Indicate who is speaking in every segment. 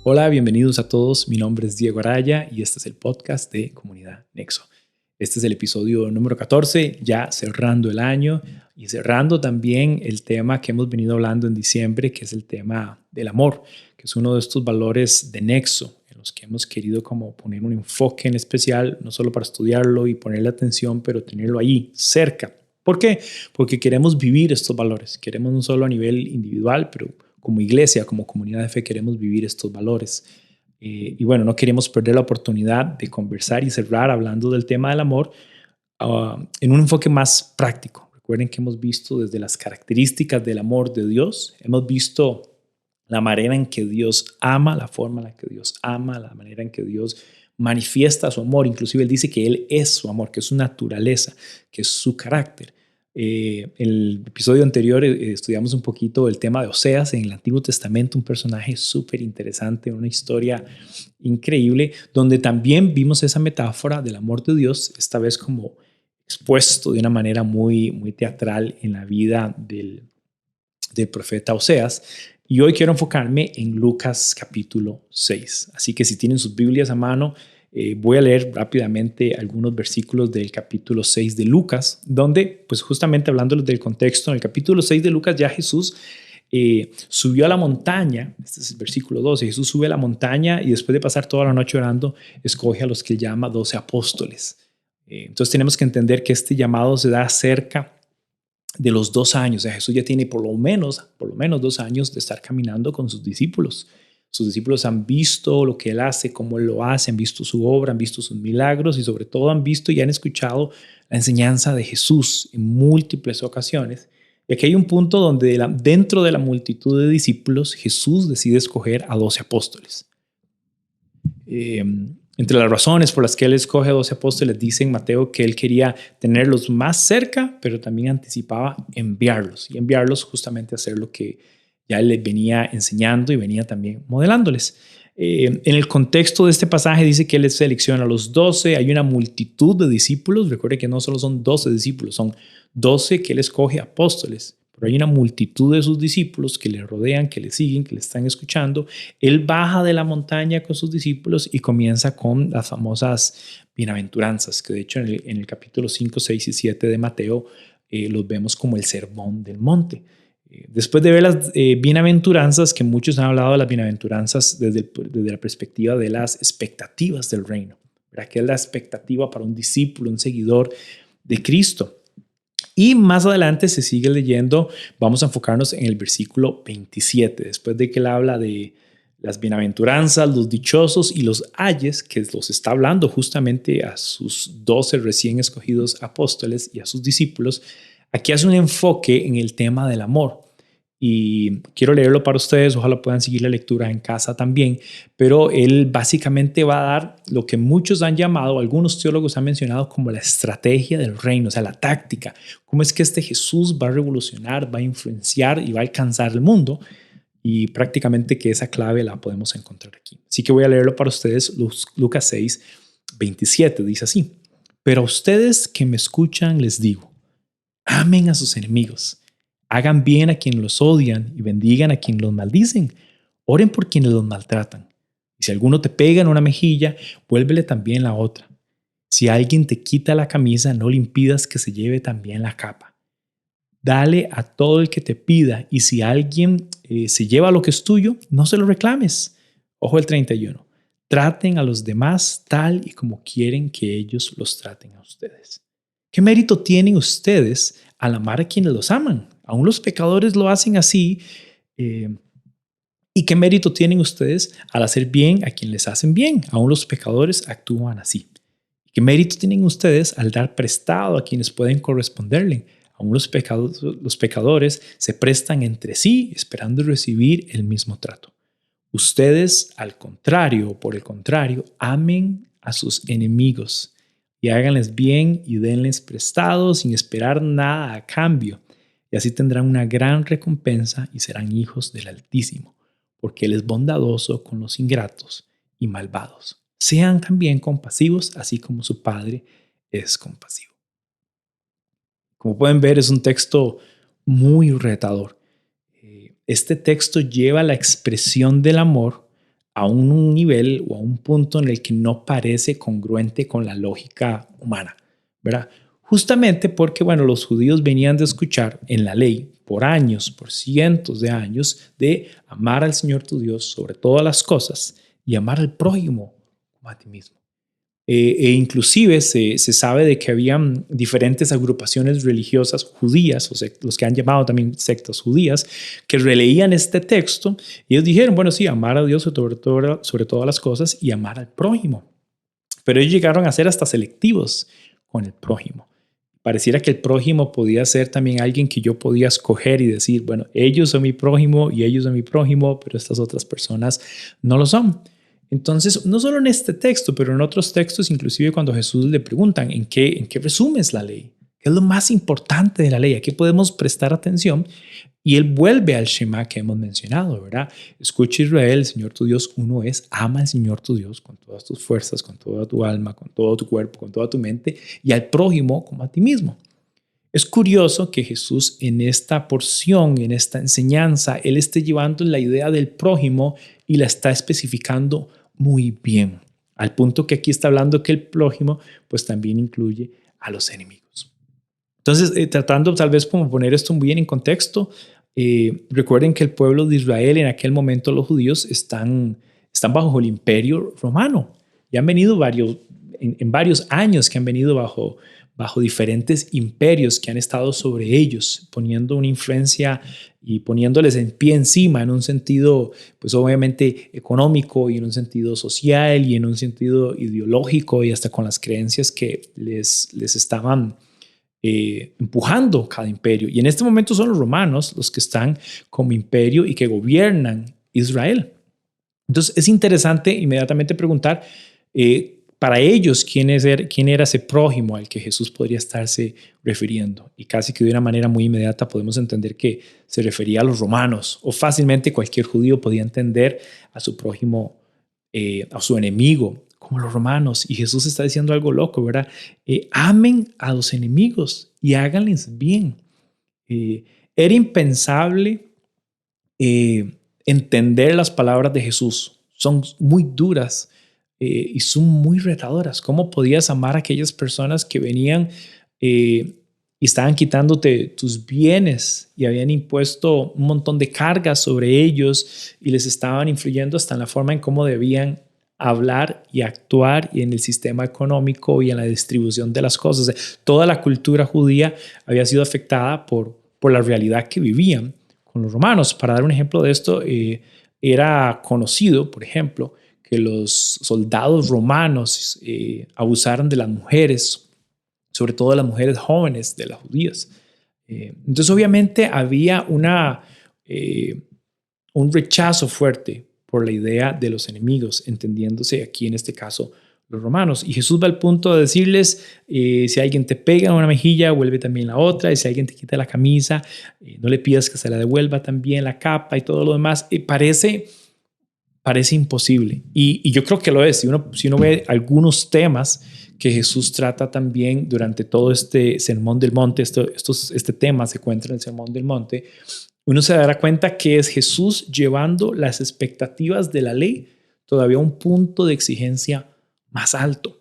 Speaker 1: Hola, bienvenidos a todos. Mi nombre es Diego Araya y este es el podcast de Comunidad Nexo. Este es el episodio número 14, ya cerrando el año y cerrando también el tema que hemos venido hablando en diciembre, que es el tema del amor, que es uno de estos valores de Nexo en los que hemos querido como poner un enfoque en especial, no solo para estudiarlo y ponerle atención, pero tenerlo ahí cerca. ¿Por qué? Porque queremos vivir estos valores, queremos no solo a nivel individual, pero como iglesia, como comunidad de fe, queremos vivir estos valores. Y bueno, no queremos perder la oportunidad de conversar y cerrar hablando del tema del amor en un enfoque más práctico. Recuerden que hemos visto desde las características del amor de Dios, hemos visto la manera en que Dios ama, la forma en la que Dios ama, la manera en que Dios manifiesta su amor. Inclusive Él dice que Él es su amor, que es su naturaleza, que es su carácter. El episodio anterior estudiamos un poquito el tema de Oseas en el Antiguo Testamento, un personaje súper interesante, una historia increíble, donde también vimos esa metáfora del amor de Dios, esta vez como expuesto de una manera muy teatral en la vida del profeta Oseas. Y hoy quiero enfocarme en Lucas capítulo 6. Así que si tienen sus Biblias a mano, voy a leer rápidamente algunos versículos del capítulo 6 de Lucas, donde, pues justamente hablándoles del contexto, en el capítulo 6 de Lucas ya Jesús subió a la montaña. Este es el versículo 12. Jesús sube a la montaña y después de pasar toda la noche orando, escoge a los que él llama 12 apóstoles. Entonces tenemos que entender que este llamado se da cerca de los 2 años. O sea, Jesús ya tiene por lo menos 2 años de estar caminando con sus discípulos. Sus discípulos han visto lo que Él hace, cómo Él lo hace, han visto su obra, han visto sus milagros y sobre todo han visto y han escuchado la enseñanza de Jesús en múltiples ocasiones. Y aquí hay un punto donde dentro de la multitud de discípulos Jesús decide escoger a 12 apóstoles. Entre las razones por las que él escoge a 12 apóstoles, dice en Mateo que él quería tenerlos más cerca, pero también anticipaba enviarlos y enviarlos justamente a hacer lo que ya él les venía enseñando y venía también modelándoles. En el contexto de este pasaje dice que él les selecciona a los 12, hay una multitud de discípulos, recuerde que no solo son 12 discípulos, son 12 que él escoge apóstoles. Pero hay una multitud de sus discípulos que le rodean, que le siguen, que le están escuchando. Él baja de la montaña con sus discípulos y comienza con las famosas bienaventuranzas, que de hecho en el capítulo 5, 6 y 7 de Mateo los vemos como el sermón del monte. Después de ver las bienaventuranzas, que muchos han hablado de las bienaventuranzas desde la perspectiva de las expectativas del reino, ¿verdad? Que es la expectativa para un discípulo, un seguidor de Cristo. Y más adelante se sigue leyendo, vamos a enfocarnos en el versículo 27, después de que él habla de las bienaventuranzas, los dichosos y los ayes, que los está hablando justamente a sus 12 recién escogidos apóstoles y a sus discípulos. Aquí hace un enfoque en el tema del amor. Y quiero leerlo para ustedes, ojalá puedan seguir la lectura en casa también, pero él básicamente va a dar lo que muchos han llamado, algunos teólogos han mencionado como la estrategia del reino, o sea, la táctica, cómo es que este Jesús va a revolucionar, va a influenciar y va a alcanzar el mundo, y prácticamente que esa clave la podemos encontrar aquí. Así que voy a leerlo para ustedes, Lucas 6, 27, dice así: pero a ustedes que me escuchan les digo, amen a sus enemigos. Hagan bien a quienes los odian y bendigan a quienes los maldicen. Oren por quienes los maltratan. Y si alguno te pega en una mejilla, vuélvele también la otra. Si alguien te quita la camisa, no le impidas que se lleve también la capa. Dale a todo el que te pida, y si alguien se lleva lo que es tuyo, no se lo reclames. Ojo el 31. Traten a los demás tal y como quieren que ellos los traten a ustedes. ¿Qué mérito tienen ustedes al amar a quienes los aman? Aún los pecadores lo hacen así. ¿Y qué mérito tienen ustedes al hacer bien a quienes les hacen bien? Aún los pecadores actúan así. ¿Qué mérito tienen ustedes al dar prestado a quienes pueden corresponderle? Aún los pecadores se prestan entre sí esperando recibir el mismo trato. Ustedes, al contrario, por el contrario, amen a sus enemigos y háganles bien y denles prestado sin esperar nada a cambio. Y así tendrán una gran recompensa y serán hijos del Altísimo, porque Él es bondadoso con los ingratos y malvados. Sean también compasivos, así como su Padre es compasivo. Como pueden ver, es un texto muy retador. Este texto lleva la expresión del amor a un nivel o a un punto en el que no parece congruente con la lógica humana, ¿verdad? Justamente porque, bueno, los judíos venían de escuchar en la ley por años, por cientos de años, de amar al Señor tu Dios sobre todas las cosas y amar al prójimo como a ti mismo. Inclusive se sabe de que habían diferentes agrupaciones religiosas judías, o sea, los que han llamado también sectas judías, que releían este texto y ellos dijeron, bueno, sí, amar a Dios sobre todas las cosas y amar al prójimo. Pero ellos llegaron a ser hasta selectivos con el prójimo. Pareciera que el prójimo podía ser también alguien que yo podía escoger y decir, bueno, ellos son mi prójimo y ellos son mi prójimo, pero estas otras personas no lo son. Entonces, no solo en este texto, pero en otros textos, inclusive cuando Jesús le preguntan, ¿en qué resumes la ley? ¿Qué es lo más importante de la ley? ¿A qué podemos prestar atención? Y él vuelve al Shema que hemos mencionado, ¿verdad? Escucha Israel, el Señor tu Dios uno es, ama al Señor tu Dios con todas tus fuerzas, con toda tu alma, con todo tu cuerpo, con toda tu mente y al prójimo como a ti mismo. Es curioso que Jesús en esta porción, en esta enseñanza, él esté llevando la idea del prójimo y la está especificando muy bien, al punto que aquí está hablando que el prójimo pues también incluye a los enemigos. Entonces, tratando tal vez como poner esto muy bien en contexto, recuerden que el pueblo de Israel en aquel momento, los judíos, están bajo el imperio romano. Y han venido en varios años que han venido bajo diferentes imperios que han estado sobre ellos, poniendo una influencia y poniéndoles en pie encima en un sentido, pues obviamente económico y en un sentido social y en un sentido ideológico y hasta con las creencias que les estaban empujando cada imperio. Y en este momento son los romanos los que están como imperio y que gobiernan Israel. Entonces es interesante inmediatamente preguntar para ellos quién era ese prójimo al que Jesús podría estarse refiriendo. Y casi que de una manera muy inmediata podemos entender que se refería a los romanos, o fácilmente cualquier judío podía entender a su prójimo, a su enemigo, como los romanos. Y Jesús está diciendo algo loco, ¿verdad? Amen a los enemigos y háganles bien. Era impensable entender las palabras de Jesús. Son muy duras y son muy retadoras. ¿Cómo podías amar a aquellas personas que venían y estaban quitándote tus bienes y habían impuesto un montón de cargas sobre ellos y les estaban influyendo hasta en la forma en cómo debían hablar y actuar y en el sistema económico y en la distribución de las cosas? Toda la cultura judía había sido afectada por la realidad que vivían con los romanos. Para dar un ejemplo de esto, era conocido, por ejemplo, que los soldados romanos abusaran de las mujeres, sobre todo de las mujeres jóvenes, de las judías. Entonces, obviamente, había un rechazo fuerte por la idea de los enemigos, entendiéndose aquí en este caso los romanos. Y Jesús va al punto de decirles, si alguien te pega en una mejilla, vuelve también la otra, y si alguien te quita la camisa, no le pidas que se la devuelva también la capa y todo lo demás. Parece imposible. Y yo creo que lo es. Si uno ve algunos temas que Jesús trata también durante todo este Sermón del Monte, este tema se encuentra en el Sermón del Monte, uno se dará cuenta que es Jesús llevando las expectativas de la ley todavía a un punto de exigencia más alto,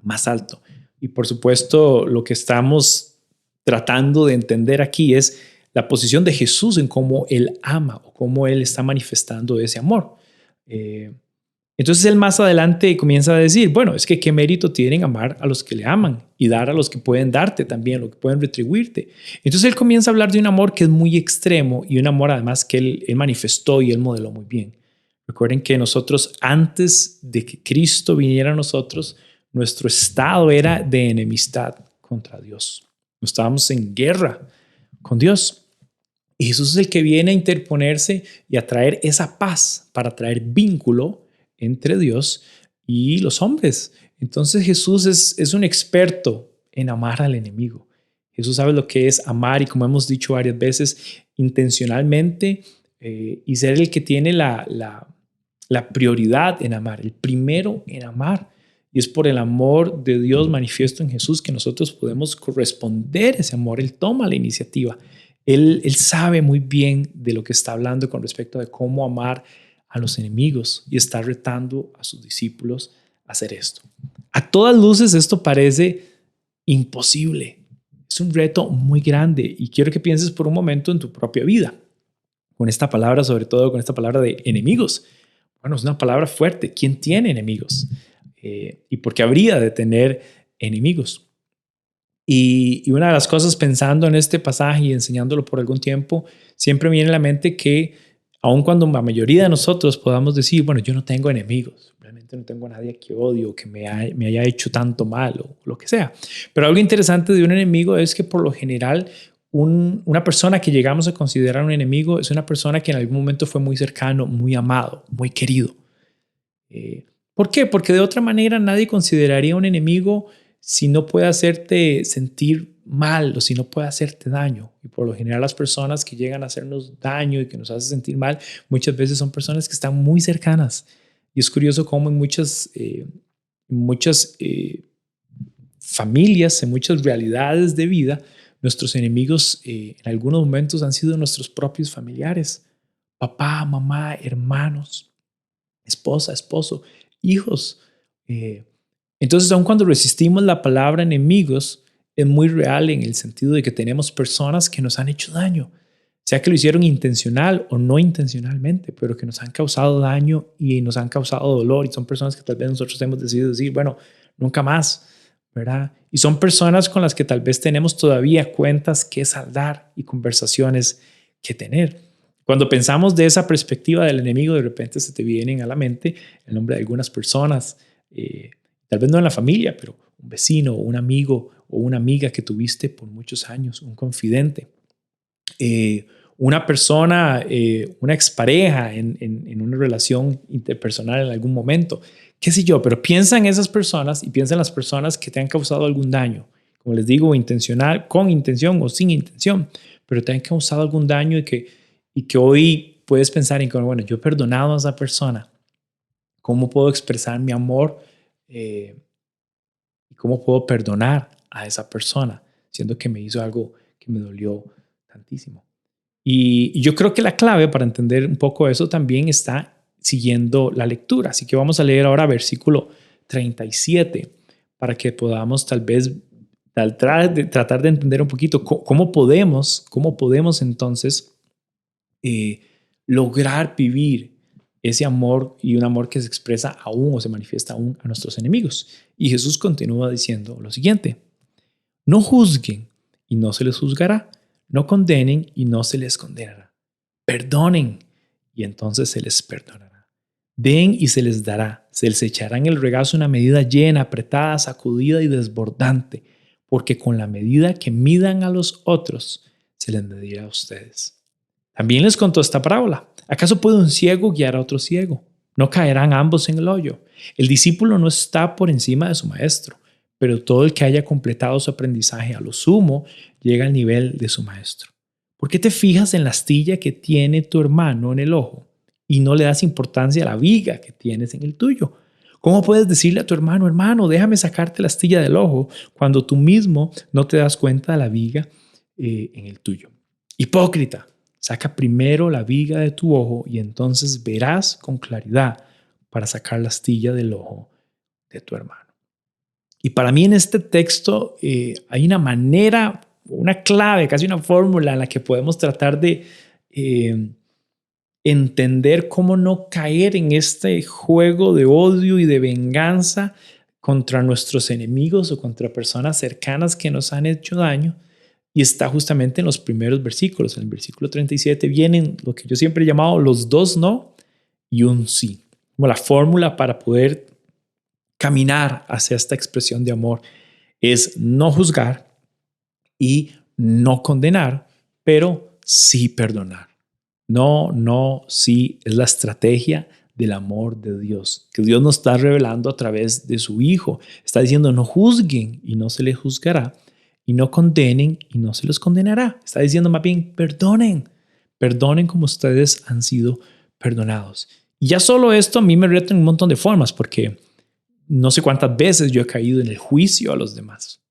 Speaker 1: más alto. Y por supuesto, lo que estamos tratando de entender aquí es la posición de Jesús en cómo Él ama o cómo Él está manifestando ese amor. Entonces él más adelante comienza a decir, bueno, es que qué mérito tienen amar a los que le aman y dar a los que pueden darte también, lo que pueden retribuirte. Entonces él comienza a hablar de un amor que es muy extremo y un amor además que él manifestó y él modeló muy bien. Recuerden que nosotros, antes de que Cristo viniera a nosotros, nuestro estado era de enemistad contra Dios. Estábamos en guerra con Dios. Y Jesús es el que viene a interponerse y a traer esa paz para traer vínculo entre Dios y los hombres. Entonces Jesús es un experto en amar al enemigo. Jesús sabe lo que es amar y, como hemos dicho varias veces, intencionalmente y ser el que tiene la prioridad en amar, el primero en amar. Y es por el amor de Dios manifiesto en Jesús que nosotros podemos corresponder a ese amor. Él toma la iniciativa. Él sabe muy bien de lo que está hablando con respecto a cómo amar a los enemigos y está retando a sus discípulos a hacer esto. A todas luces esto parece imposible. Es un reto muy grande y quiero que pienses por un momento en tu propia vida. Con esta palabra, sobre todo con esta palabra de enemigos. Bueno, es una palabra fuerte. ¿Quién tiene enemigos? ¿Y por qué habría de tener enemigos? Y una de las cosas pensando en este pasaje y enseñándolo por algún tiempo, siempre me viene a la mente que aun cuando la mayoría de nosotros podamos decir, bueno, yo no tengo enemigos, realmente no tengo a nadie que odio, que me haya hecho tanto mal o lo que sea. Pero algo interesante de un enemigo es que por lo general una persona que llegamos a considerar un enemigo es una persona que en algún momento fue muy cercano, muy amado, muy querido. ¿Por qué? Porque de otra manera nadie consideraría un enemigo si no puede hacerte sentir mal o si no puede hacerte daño. Y por lo general las personas que llegan a hacernos daño y que nos hacen sentir mal muchas veces son personas que están muy cercanas. Y es curioso cómo en muchas familias, en muchas realidades de vida, nuestros enemigos en algunos momentos han sido nuestros propios familiares. Papá, mamá, hermanos, esposa, esposo, hijos. Entonces, aun cuando resistimos la palabra enemigos, es muy real en el sentido de que tenemos personas que nos han hecho daño, sea que lo hicieron intencional o no intencionalmente, pero que nos han causado daño y nos han causado dolor. Y son personas que tal vez nosotros hemos decidido decir, bueno, nunca más, ¿verdad? Y son personas con las que tal vez tenemos todavía cuentas que saldar y conversaciones que tener. Cuando pensamos de esa perspectiva del enemigo, de repente se te vienen a la mente el nombre de algunas personas, tal vez no en la familia, pero un vecino, un amigo o una amiga que tuviste por muchos años, un confidente, una persona, una expareja en una relación interpersonal en algún momento, qué sé yo, pero piensa en esas personas y piensa en las personas que te han causado algún daño, como les digo, intencional, con intención o sin intención, pero te han causado algún daño y que hoy puedes pensar en que, bueno, yo he perdonado a esa persona, ¿cómo puedo expresar mi amor y cómo puedo perdonar a esa persona, siendo que me hizo algo que me dolió tantísimo? Y yo creo que la clave para entender un poco eso también está siguiendo la lectura. Así que vamos a leer ahora versículo 37 para que podamos tal vez tratar de entender un poquito cómo podemos entonces lograr vivir ese amor y un amor que se expresa aún o se manifiesta aún a nuestros enemigos. Y Jesús continúa diciendo lo siguiente: no juzguen y no se les juzgará. No condenen y no se les condenará. Perdonen y entonces se les perdonará. Den y se les dará. Se les echará en el regazo una medida llena, apretada, sacudida y desbordante, porque con la medida que midan a los otros, se les medirá a ustedes. También les contó esta parábola. ¿Acaso puede un ciego guiar a otro ciego? ¿No caerán ambos en el hoyo? El discípulo no está por encima de su maestro, pero todo el que haya completado su aprendizaje a lo sumo llega al nivel de su maestro. ¿Por qué te fijas en la astilla que tiene tu hermano en el ojo y no le das importancia a la viga que tienes en el tuyo? ¿Cómo puedes decirle a tu hermano, hermano, déjame sacarte la astilla del ojo cuando tú mismo no te das cuenta de la viga en el tuyo? Hipócrita, saca primero la viga de tu ojo y entonces verás con claridad para sacar la astilla del ojo de tu hermano. Y para mí en este texto hay una manera, una clave, casi una fórmula en la que podemos tratar de entender cómo no caer en este juego de odio y de venganza contra nuestros enemigos o contra personas cercanas que nos han hecho daño. Y está justamente en los primeros versículos. En el versículo 37 vienen lo que yo siempre he llamado los dos no y un sí, como la fórmula para poder caminar hacia esta expresión de amor es no juzgar y no condenar, pero sí perdonar. No, no, sí, es la estrategia del amor de Dios, que Dios nos está revelando a través de su Hijo. Está diciendo no juzguen y no se les juzgará, y no condenen y no se les condenará. Está diciendo más bien perdonen, perdonen como ustedes han sido perdonados. Y ya solo esto a mí me reta en un montón de formas, porque no sé cuántas veces yo he caído en el juicio a los demás.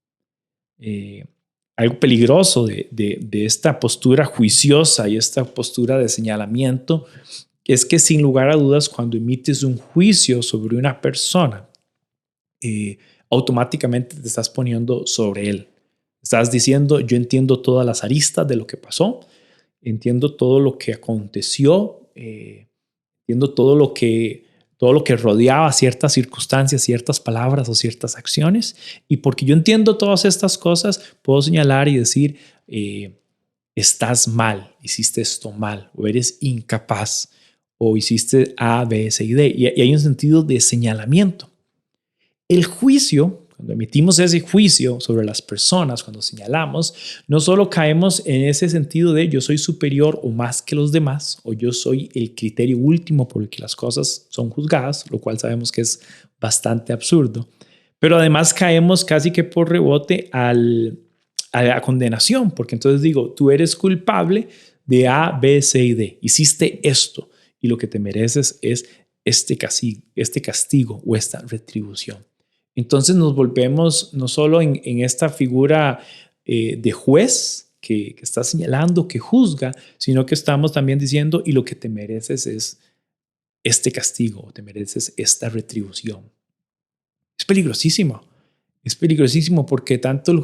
Speaker 1: Algo peligroso de esta postura juiciosa y esta postura de señalamiento es que sin lugar a dudas, cuando emites un juicio sobre una persona, automáticamente te estás poniendo sobre él. Estás diciendo, yo entiendo todas las aristas de lo que pasó, entiendo todo lo que aconteció, entiendo todo lo que rodeaba ciertas circunstancias, ciertas palabras o ciertas acciones. Y porque yo entiendo todas estas cosas, puedo señalar y decir, estás mal, hiciste esto mal, o eres incapaz, o hiciste A, B, C y D. Y hay un sentido de señalamiento. El juicio, cuando emitimos ese juicio sobre las personas, cuando señalamos, no solo caemos en ese sentido de yo soy superior o más que los demás, o yo soy el criterio último por el que las cosas son juzgadas, lo cual sabemos que es bastante absurdo, pero además caemos casi que por rebote a la condenación, porque entonces digo, tú eres culpable de A, B, C y D, hiciste esto y lo que te mereces es este castigo o esta retribución. Entonces nos volvemos no solo en esta figura de juez que está señalando, que juzga, sino que estamos también diciendo y lo que te mereces es este castigo, te mereces esta retribución. Es peligrosísimo porque tanto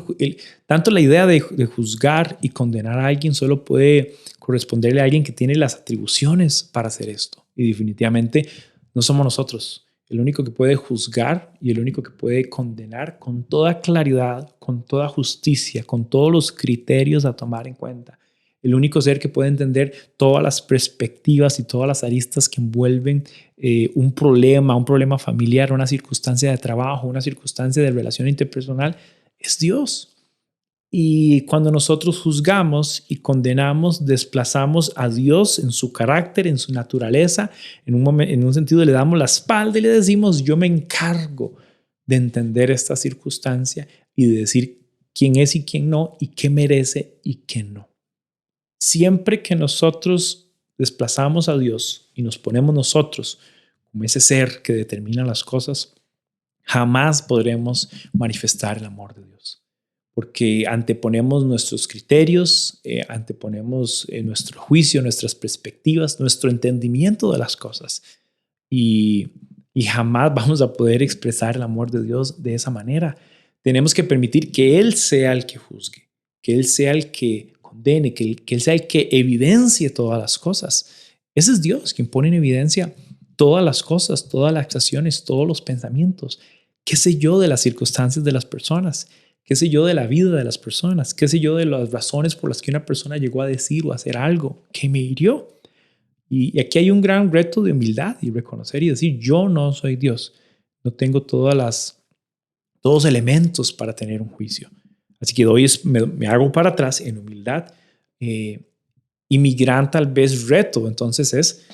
Speaker 1: la idea de juzgar y condenar a alguien solo puede corresponderle a alguien que tiene las atribuciones para hacer esto. Y definitivamente no somos nosotros. El único que puede juzgar y el único que puede condenar con toda claridad, con toda justicia, con todos los criterios a tomar en cuenta. El único ser que puede entender todas las perspectivas y todas las aristas que envuelven un problema familiar, una circunstancia de trabajo, una circunstancia de relación interpersonal, es Dios. Y cuando nosotros juzgamos y condenamos, desplazamos a Dios en su carácter, en su naturaleza. En un sentido le damos la espalda y le decimos, yo me encargo de entender esta circunstancia y de decir quién es y quién no, y qué merece y qué no. Siempre que nosotros desplazamos a Dios y nos ponemos nosotros como ese ser que determina las cosas, jamás podremos manifestar el amor de Dios. Porque anteponemos nuestros criterios, anteponemos nuestro juicio, nuestras perspectivas, nuestro entendimiento de las cosas. Y jamás vamos a poder expresar el amor de Dios de esa manera. Tenemos que permitir que Él sea el que juzgue, que Él sea el que condene, que Él sea el que evidencie todas las cosas. Ese es Dios quien pone en evidencia todas las cosas, todas las acciones, todos los pensamientos. ¿Qué sé yo de las circunstancias de las personas? ¿Qué sé yo de la vida de las personas? ¿Qué sé yo de las razones por las que una persona llegó a decir o a hacer algo que me hirió? Y aquí hay un gran reto de humildad y reconocer y decir, yo no soy Dios. No tengo todos los elementos para tener un juicio. Así que me hago para atrás en humildad. Y mi gran tal vez reto entonces es,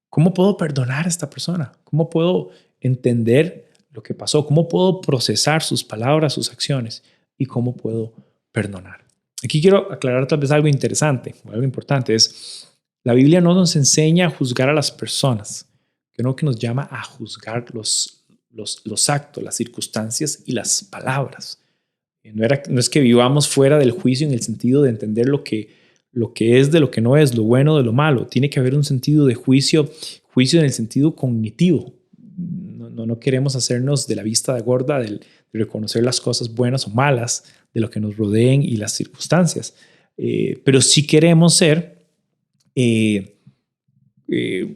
Speaker 1: ¿cómo puedo perdonar a esta persona? ¿Cómo puedo entender lo que pasó? ¿Cómo puedo procesar sus palabras, sus acciones? ¿Y cómo puedo perdonar? Aquí quiero aclarar tal vez algo interesante, algo importante. Es, la Biblia no nos enseña a juzgar a las personas, sino que nos llama a juzgar los actos, las circunstancias y las palabras. No es que vivamos fuera del juicio en el sentido de entender lo que es de lo que no es, lo bueno de lo malo. Tiene que haber un sentido de juicio en el sentido cognitivo. No queremos hacernos de la vista de gorda de reconocer las cosas buenas o malas de lo que nos rodeen y las circunstancias. Pero sí queremos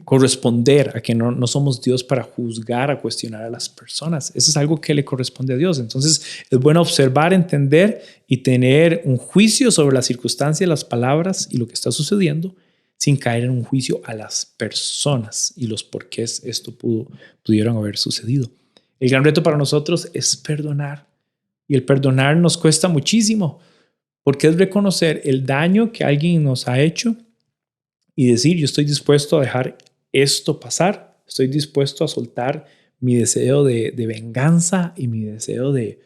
Speaker 1: corresponder a que no somos Dios para juzgar, a cuestionar a las personas. Eso es algo que le corresponde a Dios. Entonces es bueno observar, entender y tener un juicio sobre la circunstancia, las palabras y lo que está sucediendo, sin caer en un juicio a las personas y los porqués esto pudieron haber sucedido. El gran reto para nosotros es perdonar. Y el perdonar nos cuesta muchísimo, porque es reconocer el daño que alguien nos ha hecho y decir, yo estoy dispuesto a dejar esto pasar, estoy dispuesto a soltar mi deseo de venganza y mi deseo de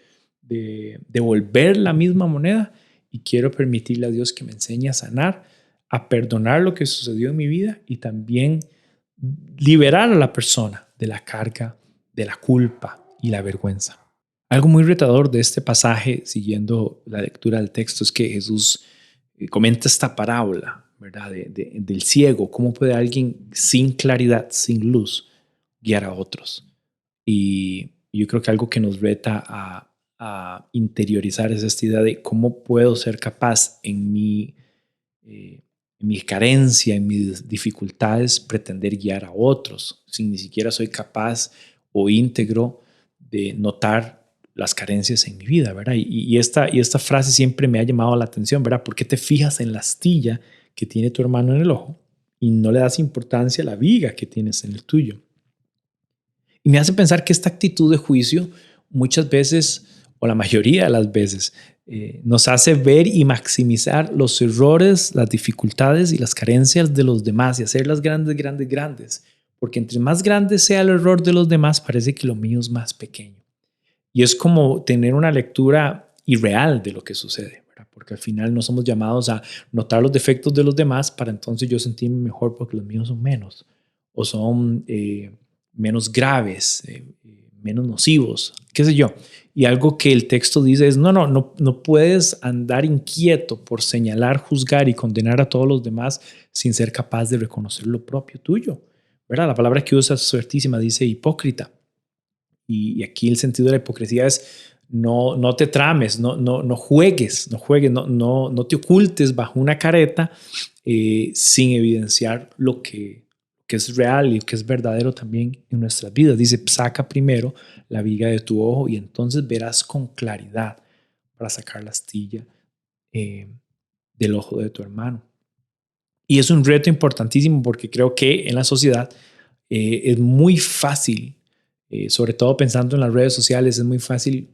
Speaker 1: devolver la misma moneda, y quiero permitirle a Dios que me enseñe a sanar, a perdonar lo que sucedió en mi vida y también liberar a la persona de la carga, de la culpa y la vergüenza. Algo muy retador de este pasaje, siguiendo la lectura del texto, es que Jesús comenta esta parábola, ¿verdad? Del ciego. ¿Cómo puede alguien sin claridad, sin luz, guiar a otros? Y yo creo que algo que nos reta a interiorizar es esta idea de cómo puedo ser capaz en mi carencia, en mis dificultades, pretender guiar a otros, si ni siquiera soy capaz o íntegro de notar las carencias en mi vida, ¿verdad? Y esta frase siempre me ha llamado la atención, ¿verdad? ¿Por qué te fijas en la astilla que tiene tu hermano en el ojo y no le das importancia a la viga que tienes en el tuyo? Y me hace pensar que esta actitud de juicio muchas veces, o la mayoría de las veces, nos hace ver y maximizar los errores, las dificultades y las carencias de los demás y hacerlas grandes, grandes, grandes. Porque entre más grande sea el error de los demás, parece que lo mío es más pequeño. Y es como tener una lectura irreal de lo que sucede, ¿verdad? Porque al final no somos llamados a notar los defectos de los demás para entonces yo sentirme mejor porque los míos son menos o son menos graves, menos nocivos, qué sé yo. Y algo que el texto dice es, no puedes andar inquieto por señalar, juzgar y condenar a todos los demás sin ser capaz de reconocer lo propio tuyo, ¿verdad? La palabra que usa es fuertísima, dice hipócrita. Y aquí el sentido de la hipocresía es no te trames, no juegues, no te ocultes bajo una careta sin evidenciar lo que es real y que es verdadero también en nuestras vidas. Dice, saca primero la viga de tu ojo y entonces verás con claridad para sacar la astilla del ojo de tu hermano. Y es un reto importantísimo porque creo que en la sociedad es muy fácil, sobre todo pensando en las redes sociales, es muy fácil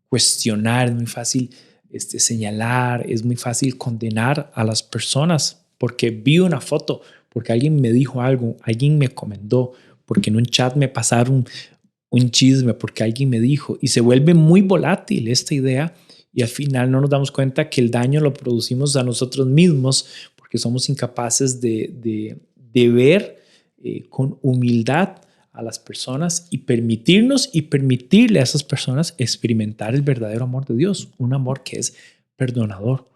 Speaker 1: cuestionar, es muy fácil señalar, es muy fácil condenar a las personas porque vi una foto, porque alguien me dijo algo, alguien me comentó, porque en un chat me pasaron un chisme, porque alguien me dijo, y se vuelve muy volátil esta idea y al final no nos damos cuenta que el daño lo producimos a nosotros mismos porque somos incapaces de ver con humildad a las personas y permitirnos y permitirle a esas personas experimentar el verdadero amor de Dios, un amor que es perdonador,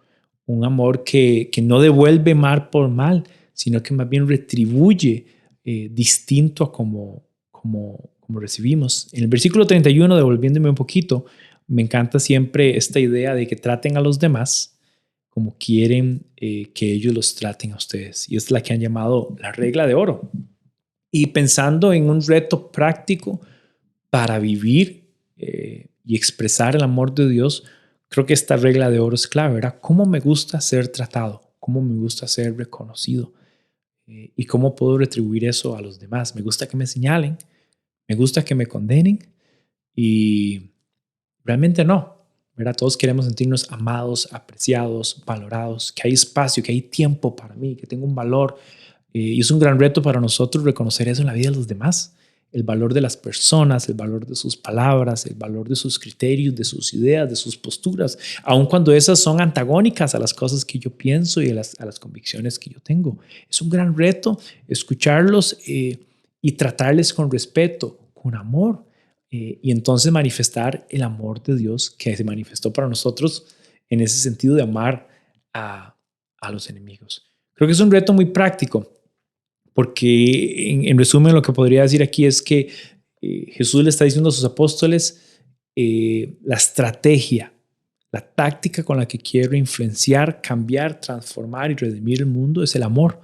Speaker 1: un amor que no devuelve mal por mal, sino que más bien retribuye distinto a como recibimos. En el versículo 31, devolviéndome un poquito, me encanta siempre esta idea de que traten a los demás como quieren que ellos los traten a ustedes. Y es la que han llamado la regla de oro. Y pensando en un reto práctico para vivir y expresar el amor de Dios, creo que esta regla de oro es clave, ¿verdad? ¿Cómo me gusta ser tratado? ¿Cómo me gusta ser reconocido? ¿Y cómo puedo retribuir eso a los demás? Me gusta que me señalen, me gusta que me condenen y realmente no, ¿verdad? Todos queremos sentirnos amados, apreciados, valorados, que hay espacio, que hay tiempo para mí, que tengo un valor. Y es un gran reto para nosotros reconocer eso en la vida de los demás. El valor de las personas, el valor de sus palabras, el valor de sus criterios, de sus ideas, de sus posturas, aun cuando esas son antagónicas a las cosas que yo pienso y a las convicciones que yo tengo. Es un gran reto escucharlos y tratarles con respeto, con amor, y entonces manifestar el amor de Dios que se manifestó para nosotros en ese sentido de amar a los enemigos. Creo que es un reto muy práctico. Porque en resumen lo que podría decir aquí es que Jesús le está diciendo a sus apóstoles la estrategia, la táctica con la que quiero influenciar, cambiar, transformar y redimir el mundo es el amor.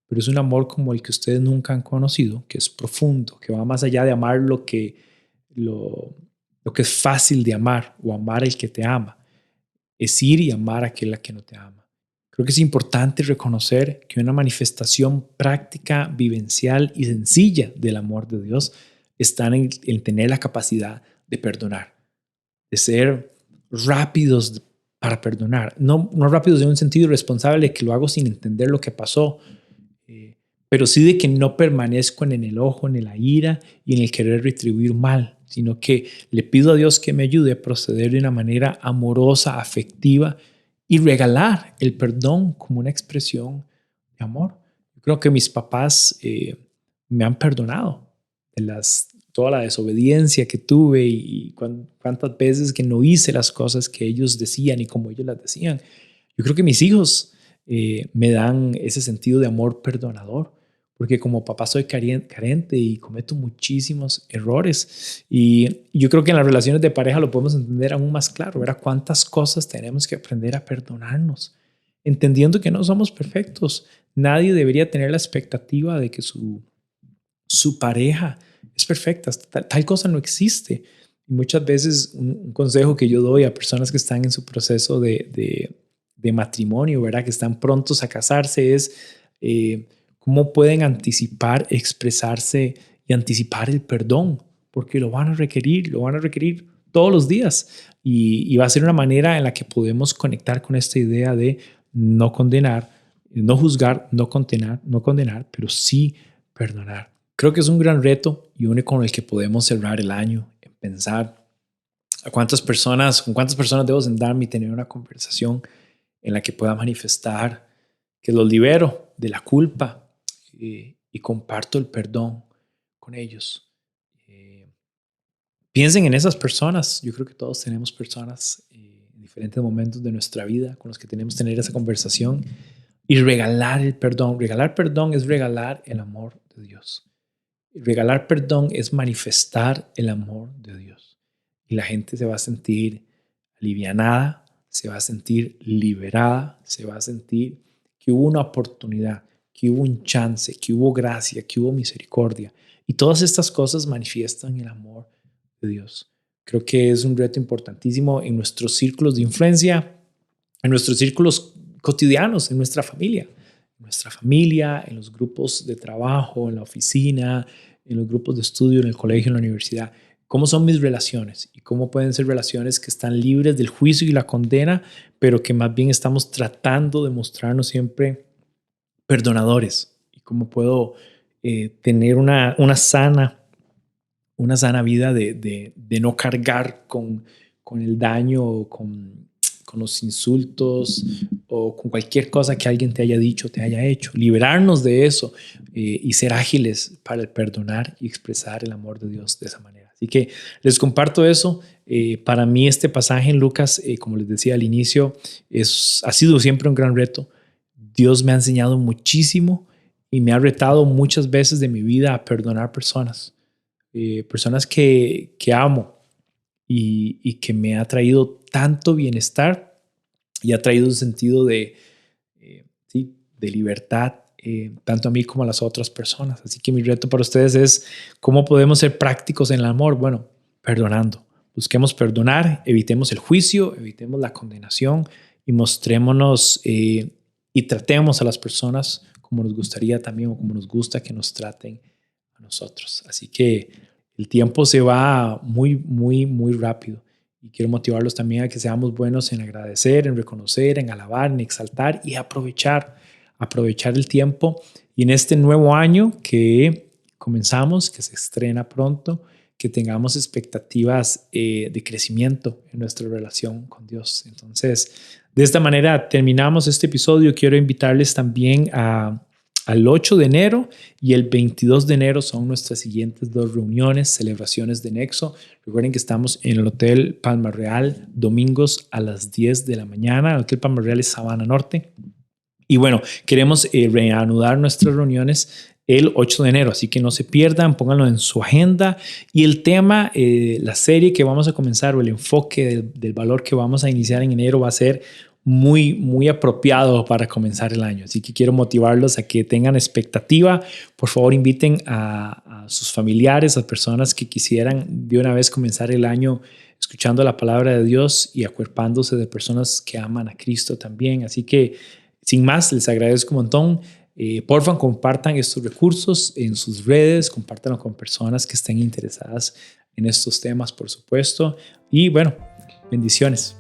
Speaker 1: Pero es un amor como el que ustedes nunca han conocido, que es profundo, que va más allá de amar lo que es fácil de amar o amar al que te ama. Es ir y amar a aquel que no te ama. Creo que es importante reconocer que una manifestación práctica, vivencial y sencilla del amor de Dios está en tener la capacidad de perdonar, de ser rápidos para perdonar, no rápidos en un sentido irresponsable de que lo hago sin entender lo que pasó, pero sí de que no permanezco en el enojo, en la ira y en el querer retribuir mal, sino que le pido a Dios que me ayude a proceder de una manera amorosa, afectiva y regalar el perdón como una expresión de amor. Yo creo que mis papás me han perdonado de toda la desobediencia que tuve y cuántas veces que no hice las cosas que ellos decían y como ellos las decían. Yo creo que mis hijos me dan ese sentido de amor perdonador, porque como papá soy carente y cometo muchísimos errores. Y yo creo que en las relaciones de pareja lo podemos entender aún más claro, ¿verdad? Cuántas cosas tenemos que aprender a perdonarnos, entendiendo que no somos perfectos. Nadie debería tener la expectativa de que su pareja es perfecta. Tal cosa no existe. Y muchas veces un consejo que yo doy a personas que están en su proceso de matrimonio, ¿verdad? Que están prontos a casarse es cómo pueden anticipar, expresarse y anticipar el perdón, porque lo van a requerir todos los días. Y va a ser una manera en la que podemos conectar con esta idea de no condenar, no juzgar, no condenar, pero sí perdonar. Creo que es un gran reto y uno con el que podemos cerrar el año, en pensar con cuántas personas debo sentarme y tener una conversación en la que pueda manifestar que los libero de la culpa y comparto el perdón con ellos. Piensen en esas personas. Yo creo que todos tenemos personas en diferentes momentos de nuestra vida con los que tenemos que tener esa conversación y regalar el perdón. Regalar perdón es regalar el amor de Dios. Regalar perdón es manifestar el amor de Dios. Y la gente se va a sentir alivianada, se va a sentir liberada, se va a sentir que hubo una oportunidad, que hubo un chance, que hubo gracia, que hubo misericordia. Y todas estas cosas manifiestan el amor de Dios. Creo que es un reto importantísimo en nuestros círculos de influencia, en nuestros círculos cotidianos, en nuestra familia, en los grupos de trabajo, en la oficina, en los grupos de estudio, en el colegio, en la universidad. ¿Cómo son mis relaciones? Y cómo pueden ser relaciones que están libres del juicio y la condena, pero que más bien estamos tratando de mostrarnos siempre perdonadores. Y cómo puedo tener una sana vida de no cargar con el daño o con los insultos o con cualquier cosa que alguien te haya dicho, te haya hecho. Liberarnos de eso y ser ágiles para el perdonar y expresar el amor de Dios de esa manera. Así que les comparto eso. Para mí este pasaje en Lucas, como les decía al inicio, ha sido siempre un gran reto. Dios me ha enseñado muchísimo y me ha retado muchas veces de mi vida a perdonar personas. Personas que amo y que me ha traído tanto bienestar y ha traído un sentido de libertad, tanto a mí como a las otras personas. Así que mi reto para ustedes es cómo podemos ser prácticos en el amor. Bueno, perdonando. Busquemos perdonar, evitemos el juicio, evitemos la condenación y mostrémonos y tratemos a las personas como nos gustaría también o como nos gusta que nos traten a nosotros. Así que el tiempo se va muy, muy, muy rápido y quiero motivarlos también a que seamos buenos en agradecer, en reconocer, en alabar, en exaltar y aprovechar el tiempo. Y en este nuevo año que comenzamos, que se estrena pronto, que tengamos expectativas de crecimiento en nuestra relación con Dios. Entonces, de esta manera terminamos este episodio. Quiero invitarles también al 8 de enero y el 22 de enero son nuestras siguientes 2 reuniones, celebraciones de Nexo. Recuerden que estamos en el Hotel Palma Real, domingos a las 10 de la mañana. El Hotel Palma Real es Sabana Norte. Y bueno, queremos reanudar nuestras reuniones el 8 de enero, así que no se pierdan, pónganlo en su agenda. Y el tema, la serie que vamos a comenzar o el enfoque del valor que vamos a iniciar en enero va a ser muy, muy apropiado para comenzar el año. Así que quiero motivarlos a que tengan expectativa. Por favor, inviten a sus familiares, a personas que quisieran de una vez comenzar el año escuchando la palabra de Dios y acuerpándose de personas que aman a Cristo también. Así que, sin más, les agradezco un montón. Porfa, compartan estos recursos en sus redes, compártanlo con personas que estén interesadas en estos temas, por supuesto. Y bueno, bendiciones.